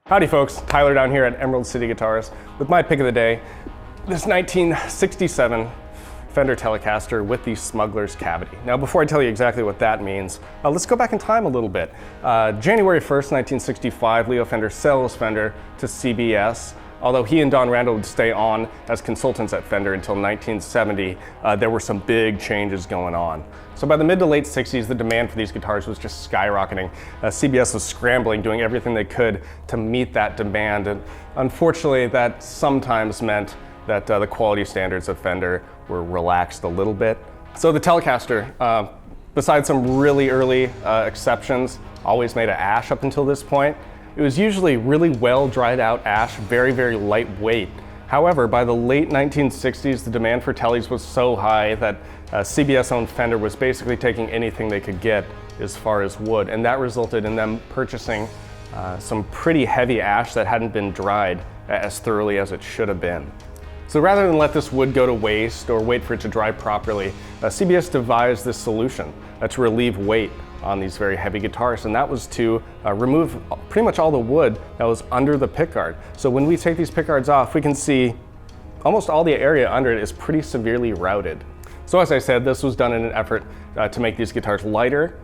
Howdy folks, Tyler down here at Emerald City Guitars with my pick of the day, this 1967 Fender Telecaster with the Smuggler's cavity. Now before I tell you exactly what that means, let's go back in time a little bit. January 1st, 1965, Leo Fender sells Fender to CBS. Although he and Don Randall would stay on as consultants at Fender until 1970, there were some big changes going on. So by the mid to late 60s, the demand for these guitars was just skyrocketing. CBS was scrambling, doing everything they could to meet that demand. And unfortunately, that sometimes meant that the quality standards of Fender were relaxed a little bit. So the Telecaster, besides some really early exceptions, always made of ash up until this point. It was usually really well dried out ash, very, very lightweight. However, by the late 1960s, the demand for Teles was so high that CBS-owned Fender was basically taking anything they could get as far as wood, and that resulted in them purchasing some pretty heavy ash that hadn't been dried as thoroughly as it should have been. So rather than let this wood go to waste or wait for it to dry properly, CBS devised this solution to relieve weight on these very heavy guitars, and that was to remove pretty much all the wood that was under the pickguard. So when we take these pickguards off, we can see almost all the area under it is pretty severely routed. So as I said, this was done in an effort to make these guitars lighter.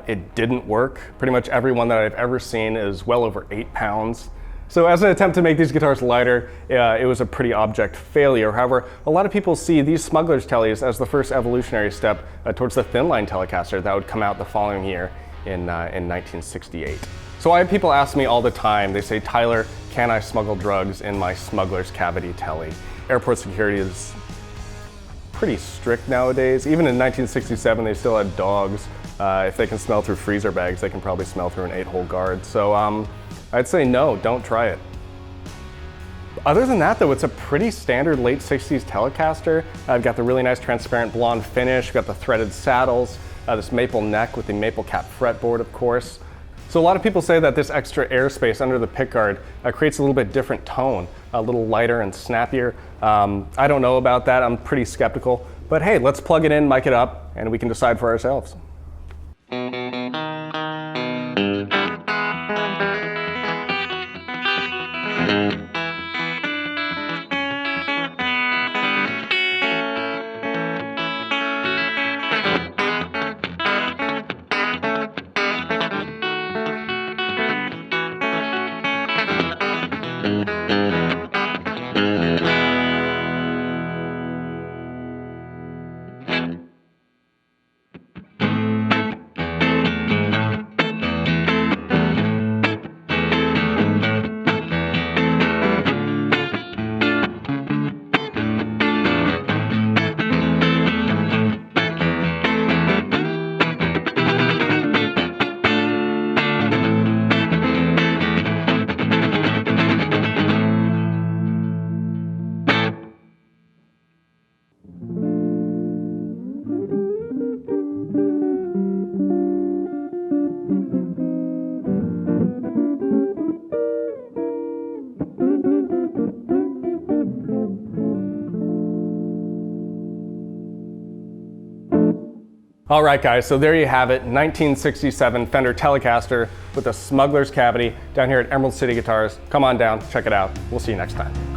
It didn't work. Pretty much every one that I've ever seen is well over 8 pounds. So as an attempt to make these guitars lighter, it was a pretty abject failure. However, a lot of people see these Smuggler's Teles as the first evolutionary step towards the thin-line Telecaster that would come out the following year in 1968. So I have people ask me all the time, they say, Tyler, can I smuggle drugs in my Smuggler's cavity Tele? Airport security is pretty strict nowadays. Even in 1967, they still had dogs. If they can smell through freezer bags, they can probably smell through an 8-hole guard. So I'd say no, don't try it. Other than that though, it's a pretty standard late 60s Telecaster. I've got the really nice transparent blonde finish, we've got the threaded saddles, this maple neck with the maple cap fretboard of course. So a lot of people say that this extra airspace under the pickguard creates a little bit different tone, a little lighter and snappier. I don't know about that, I'm pretty skeptical, but hey, let's plug it in, mic it up, and we can decide for ourselves. All right guys, so there you have it, 1967 Fender Telecaster with a Smuggler's cavity down here at Emerald City Guitars. Come on down, check it out. We'll see you next time.